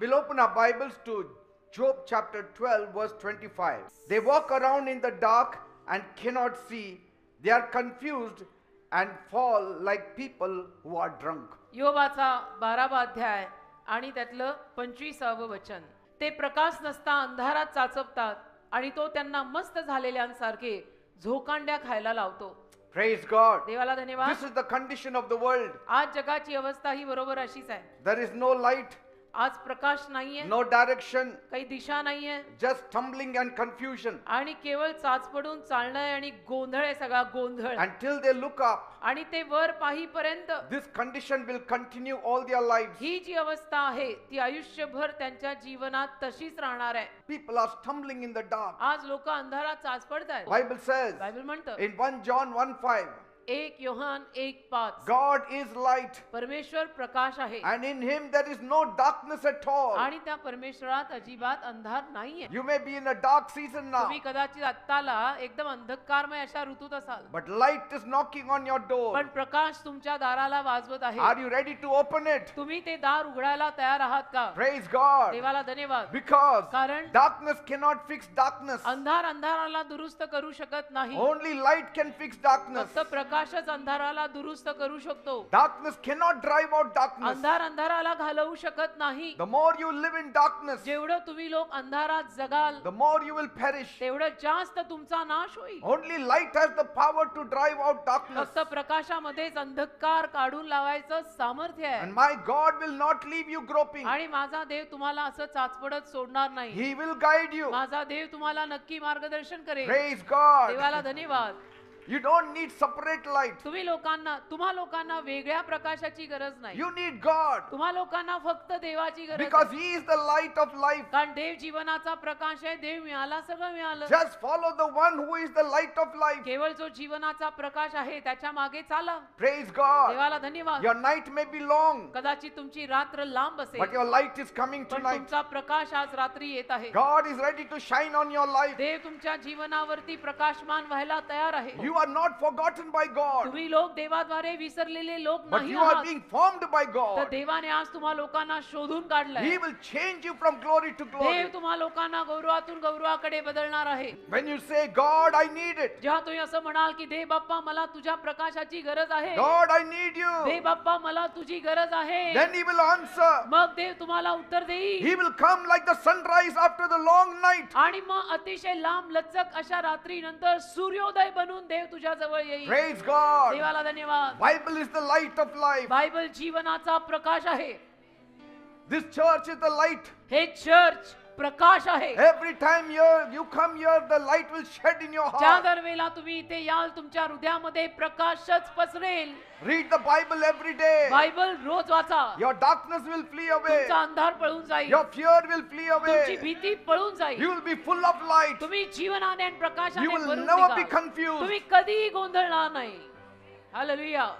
We'll open our Bibles to Job chapter 12 verse 25. They walk around in the dark and cannot see. They are confused and fall like people who are drunk. योबाचा 12वा अध्याय आणि त्यातलं 25वे वचन. ते प्रकाश नसता अंधारात चाचपतात आणि तो त्यांना मस्त झालेल्यांसारखे झोकांड्या खायला लावतो. Praise God. देवाला धन्यवाद. This is the condition of the world. आज जगाची अवस्था ही बरोबर अशीच आहे. There is no light, आज प्रकाश नाहीये, no direction, काही दिशा नाहीये, just tumbling and confusion. आणि केवळ चाच पडून चालणं आणि गोंधळ आहे, सगळा गोंधळ. Until they look up, आणि ते वर पाहीपर्यंत this condition will continue all their lives. ही जी अवस्था आहे ती आयुष्यभर त्यांच्या जीवनात तशीच राहणार आहे. People are stumbling in the dark. आज लोक अंधारात चाच पडतात. Bible says बायबल म्हणतं in 1 John 1:5, 1 योहान 1:5, God is light परमेश्वर प्रकाश आहे and in him there is no darkness at all. आणि त्या परमेश्वरात अजिबात अंधार नाहीये. You may be in a dark season now, तुम्ही कदाचित आत्ताला एकदम अंधकारमय अशा ऋतूत असाल, but light is knocking on your door. पण प्रकाश तुमच्या दाराला वाजवत आहे. Are you ready to open it? तुम्ही ते दार उघडायला तयार आहात का? Praise God. देवाला धन्यवाद. Because कारण darkness cannot fix darkness. अंधार अंधाराला दुरुस्त करू शकत नाही. Only light can fix darkness. फक्त प्रकाशच अंधाराला दुरुस्त करू शकतो. Darkness cannot drive out darkness. अंधार अंधाराला घालवू शकत नाही. The more you live in darkness, जेवढं तुम्ही लोक अंधारात जगाल the more you will perish. तेवढं जास्त तुमचा नाश होईल. Only light has the power to drive out darkness. फक्त प्रकाशामध्येच अंधकार काढून लावायचं सामर्थ्य आहे. And my God will not leave you groping. आणि माझा देव तुम्हाला असं चाचपडत सोडणार नाही. He will guide you. माझा देव तुम्हाला नक्की मार्गदर्शन करेल. Praise God. देवाला धन्यवाद. You don't need separate light. तुम्हा लोकांना वेगळ्या प्रकाशाची गरज नाही. You need God. तुम्हा लोकांना फक्त देवाची गरज Because आहे. He is the light of life. कारण देव जीवनाचा प्रकाश आहे. देव मिळाला, सगळं मिळालं. Just follow the one who is the light of life. केवळ जो जीवनाचा प्रकाश आहे त्याच्या मागे चाला. Praise God. देवाला धन्यवाद. Your night may be long, कदाचित तुमची रात्र लांब असेल, but your light is coming पण tonight. तुमचा प्रकाश आज रात्री येत आहे. God is ready to shine on your life. देव तुमच्या जीवनावरती प्रकाशमान व्हायला तयार आहे. You are not forgotten by God, तुम्ही लोक देवाद्वारे विसरलेले लोक but नाही you are आहात. being formed by तर God. देवाने आज तुम्हा लोकांना शोधून काढलंय. He will change you from glory to glory. देव तुम्हा लोकांना गौरवातून गौरवाकडे बदलणार आहे. When you say, God, I need it. जेव्हा तुम्ही असं म्हणाल की देव बाप्पा मला तुझ्या प्रकाशाची गरज आहे, God, I need you. देव बाप्पा मला तुझी गरज आहे, Then He will answer. मग देव तुम्हाला उत्तर देईल. He will come like the sunrise after the long night. आणि मग अतिशय लांब लचक अशा रात्रीनंतर सूर्योदय बनून देव तुझ्या जवळ येईल. Praise God. देवाला धन्यवाद. Bible is the light of life. Bible जीवनाचा प्रकाश आहे. This church is the light. हे चर्च प्रकाश आहे. Every time you come here, the light will shed in your ज्या heart. दरवेळेला तुम्ही इथे याल तुमच्या हृदयामध्ये प्रकाशच पसरेल. Read the Bible every day. Bible रोज वाचा. Your darkness will flee away. तुमचा अंधार पळून जाईल. Your fear will flee तुमची away. भीती पळून जाईल. You will be full of light. तुम्ही जीवनाने आणि प्रकाशाने You will भरून never be निघाल. confused. तुम्ही कधीही गोंधळणार नाही. Hallelujah.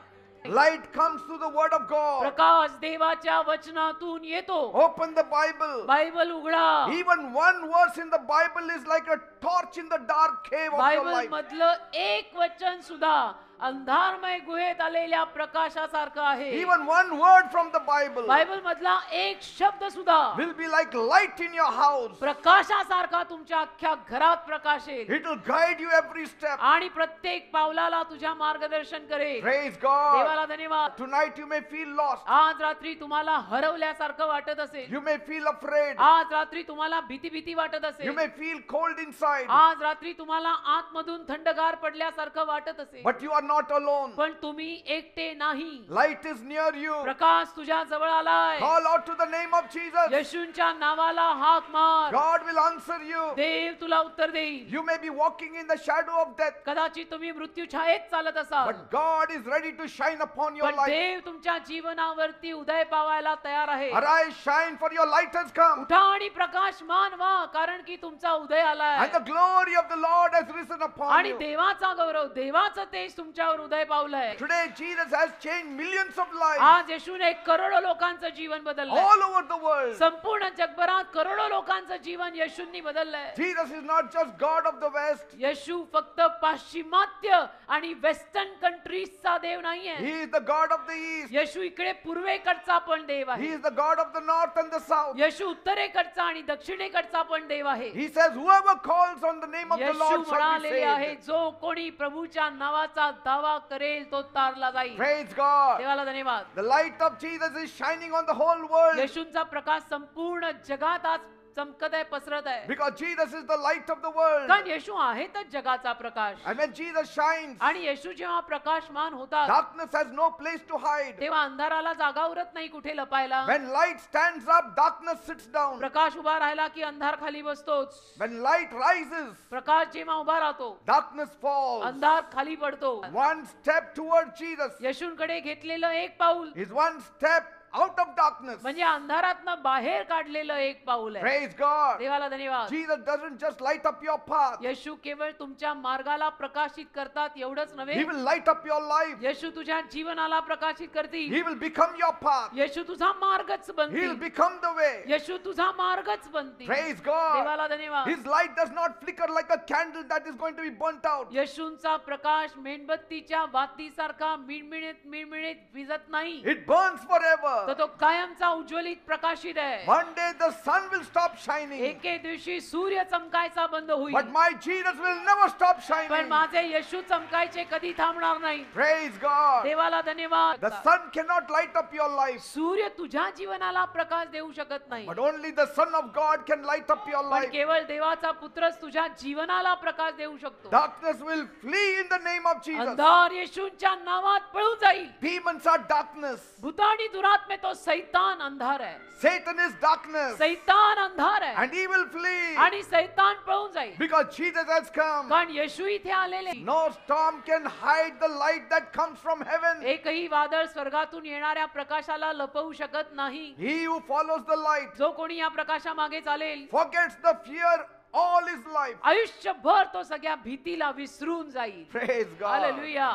Light comes through the word of God. प्रकाश देवाच्या वचनातून येतो. Open the Bible. बायबल उघडा. Even one verse in the Bible is like a torch in the dark cave of your Bible life. मधलं एक वचन सुद्धा अंधारमय गुहेत आलेल्या प्रकाशासारखं आहे. Even one word from the Bible Bible मधला एक शब्द सुद्धा will be like light in your house. प्रकाशासारखा तुमच्या अख्ख्या घरात प्रकाशेल. It will guide you every step. आणि प्रत्येक पावलाला तुझ्या मार्गदर्शन करेल. Praise God. देवाला धन्यवाद. Tonight you may feel lost. आज रात्री तुम्हाला हरवल्यासारखं वाटत असेल. You may feel afraid. आज रात्री तुम्हाला भीती वाटत असेल. You may feel cold inside. आज रात्री तुम्हाला आतमधून थंडगार पडल्यासारखं वाटत असेल. But you are not alone. पण तुम्ही एकटे नाही. Light is near you. प्रकाश तुझ्या जवळ आलाय. Call out to the name of Jesus. येशूंच्या नावाला हाक मार. God will answer you. देव तुला उत्तर देईल. You may be walking in the shadow of death, कदाचित तुम्ही मृत्यू छायेत चालत असाल, but God is ready to shine upon your पण life. देव तुमच्या जीवनावरती उदय पावायला तयार आहे. Arise, shine, for your light has come, उठा आणि प्रकाशमान व्हा, कारण की तुमचा उदय आलाय. and the glory of the Lord has risen upon आणि you. देवाचा गौरव, देवाचं तेज तुमच्या तुमच्यावर उदय पावलंय. Today Jesus has changed millions of lives आज येशूने करोडो लोकांचं जीवन बदललंय. all over the world. संपूर्ण जगभरात करोडो लोकांचं जीवन येशूंनी बदललंय. Jesus is not just God of the West. येशू फक्त पाश्चिमात्य आणि वेस्टर्न कंट्रीजचा देव नाहीये. He is the God of the East. येशू इकडे पूर्वेकडचा पण देव He आहे. is the God of the North and the South. येशू उत्तरेकडचा आणि दक्षिणेकडचा पण देव आहे. He says, whoever calls on the name of the Yeshu Lord shall be म्हणालेले आहे, saved. जो कोणी प्रभूच्या नावाचा दावा करेल तो तारला जाईल. Praise God. देवाला धन्यवाद. The light of Jesus is shining on the whole world येशूंचा प्रकाश संपूर्ण जगात आज चमकत आहे, पसरत आहे. because Jesus is the light of the world. कारण येशू आहेतच जगाचा प्रकाश. And when Jesus shines, आणि येशू जेव्हा प्रकाशमान होतात darkness has no place to hide. तेव्हा अंधाराला जागा उरत नाही कुठे लपायला. When light stands up, darkness sits down. प्रकाश उभा राहिला की अंधार खाली बसतोच. When light rises, प्रकाश जेव्हा उभा राहतो darkness falls. अंधार खाली पडतो. One step towards Jesus येशूंकडे घेतलेलं एक पाऊल is one step out of darkness. म्हणजे अंधारातनं बाहेर काढलेलं एक पाऊल आहे. Praise God. देवाला धन्यवाद. Jesus doesn't just light up your path. येशू केवळ तुमच्या मार्गाला प्रकाशित करतात एवढंच He नव्हे, will light up your life. येशू तुझ्या जीवनाला प्रकाशित करतील. He will become your path. येशू तुझा मार्गच He will बनतील. become the way. येशू तुझा मार्गच बनतील. Praise God. देवाला धन्यवाद. His light does not flicker like a candle that is going to be burnt out. येशूंचा प्रकाश मेणबत्तीच्या वातीसारखा मिळमिळीत मिळमिळीत विझत नाही, It burns forever. तर तो कायमचा उज्ज्वलित प्रकाशित आहे. One day the sun will stop shining. एके दिवशी सूर्य चमकायचा बंद होईल, But my Jesus will never stop पण shining. माझे येशू चमकायचे कधी थांबणार नाही. Praise God. देवाला धन्यवाद. The sun cannot light up your life, सूर्य तुझ्या जीवनाला प्रकाश देऊ शकत नाही, but only the Son of God can light up your पण life. केवळ देवाचा पुत्रच तुझ्या जीवनाला प्रकाश देऊ शकतो. Darkness will flee in the name of Jesus. अंधार येशूंच्या नावात पळून जाईल. Demons are darkness. भूत आणि दुरात्मे तो सैतान अंधार आहे. Satan is darkness. सैतान अंधार आहे And he will flee आणि सैतान पळून जाईल, because Jesus has come. कारण येशू इथे आलेले. No storm can hide the light that comes from heaven. एकही वादळ स्वर्गातून येणाऱ्या प्रकाशाला लपवू शकत नाही. He who follows the light जो कोणी या प्रकाशामागे चालेल forgets the fear all his life. आयुष्यभर तो सगळ्या भीतीला विसरून जाईल. Praise God. Hallelujah.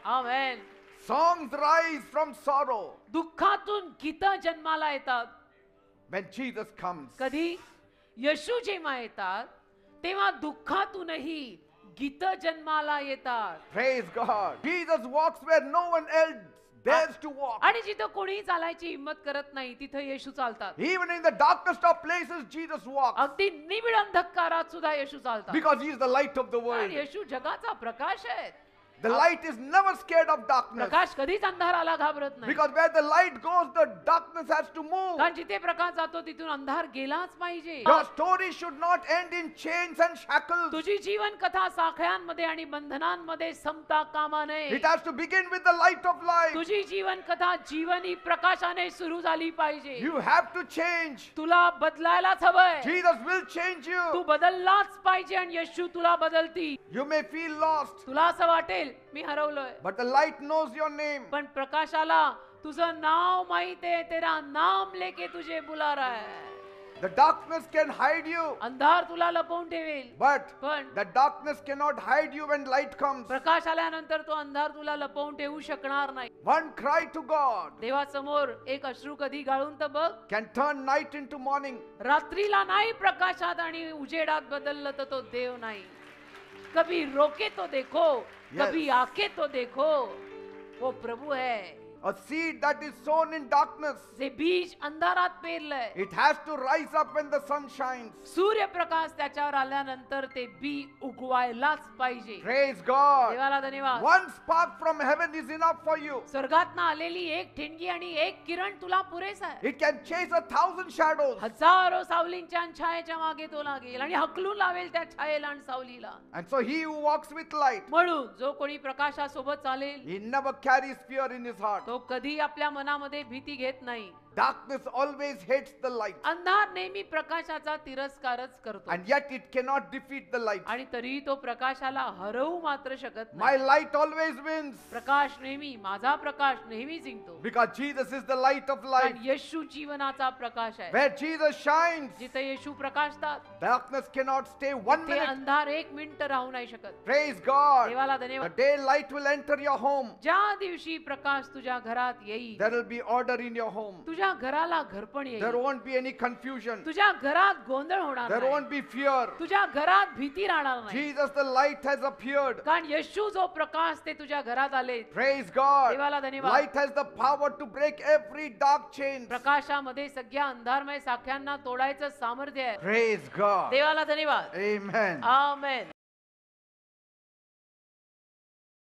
Amen. Songs rise from sorrow दुःखातून गीतं जन्माला येतात. when Jesus comes. कधी येशू जेव्हा येतात तेव्हा दुःखातूनही गीतं जन्माला येतात. Praise God. Jesus walks where no one else dares to walk. आणि जिथं कोणी चालायची हिंमत करत नाही तिथं येशू चालतात. Even in the darkest of places, Jesus walks अगदी निबिड अंधकारात सुद्धा येशू चालतात. because he is the light of the कारण world. येशू जगाचा प्रकाश आहे. The light is never scared of darkness प्रकाश कधीच अंधाराला घाबरत नाही, because where the light goes, the darkness has to move. कारण जिथे प्रकाश जातो तिथून अंधार गेलाच पाहिजे. Your story should not end in chains and shackles. तुझी जीवन कथा साखळ्यांमध्ये आणि बंधनांमध्ये संपता कामा नये. It has to begin with the light of life. तुझी जीवन कथा जीवनी प्रकाशाने सुरू झाली पाहिजे. You have to change. तुला बदलायलाच हवंय. Jesus will change Tu you. बदललाच पाहिजे आणि येशू तुला बदलती. You may feel lost, तुला असं वाटेल मी हरवलोय, but the light knows your name. पण प्रकाशाला तुझं नाव माहित आहे. तेरा नाम लेके तुझे बुला रहा है. The darkness can hide you, अंधार तुला लपवून ठेवेल, but पण the darkness cannot hide you when light comes. प्रकाश आल्यानंतर तो अंधार तुला लपवून ठेवू शकणार नाही. One cry to God देवासमोर एक अश्रू कधी गाळून तर बघ. can turn night into morning. रात्रीला नाही प्रकाशात आणि उजेडात बदललं तर तो देव नाही. कभी रोके तो देखो, कभी आके तो देखो, वो प्रभु है. A seed that is sown in darkness, जे बीज अंधारात पेरलंय, it has to rise up when the sun shines. सूर्यप्रकाश त्याच्यावर आल्यानंतर ते बी उगवायलाच पाहिजे. Praise God. देवाला धन्यवाद. One spark from heaven is enough for you. स्वर्गातनं आलेली एक ठिणगी आणि एक किरण तुला पुरेसा आहे. It can chase 1,000 shadows. हजारो सावलींच्या आणि छायेच्या मागे तो लागेल आणि हकलून लावेल त्या छायेला आणि सावलीला. And so he who walks with light, म्हणून जो कोणी प्रकाशासोबत चालेल he never carries fear in his heart. तो कधी आपल्या मनामध्ये भीती घेत नाही. Darkness always hates the light. अंधार नेहमी प्रकाशाचा तिरस्कारच करतो And yet it cannot defeat the light. आणि तरीही तो प्रकाशाला हरवू मात्र शकत My नाही. light always wins. प्रकाश नेहमी, माझा प्रकाश नेहमी जिंकतो. Because Jesus is the light of life. कारण येशू जीवनाचा प्रकाश आहे. Where Jesus shines, जिथे येशू प्रकाशतात darkness cannot stay 1 ते minute. अंधार 1 मिनिट राहू नाही शकत. Praise God. देवाला The धन्यवाद. day light will enter your home, ज्या दिवशी प्रकाश तुझ्या घरात येईल, there will be order in your home. तुझ्या घराला घरपण There येईल, won't be any confusion. तुझ्या घरात गोंधळ होणार There नाही, won't be fear. तुझ्या घरात भीती राहणार नाही. Jesus, the light has appeared. कारण येशू जो प्रकाश ते तुझ्या घरात आले. Praise God. देवाला धन्यवाद. Light has the power to break every dark chain. प्रकाशामध्ये सगळ्या अंधारमय साख्यांना तोडायचं सामर्थ्य आहे. Praise God. देवाला धन्यवाद. Amen. आमेन.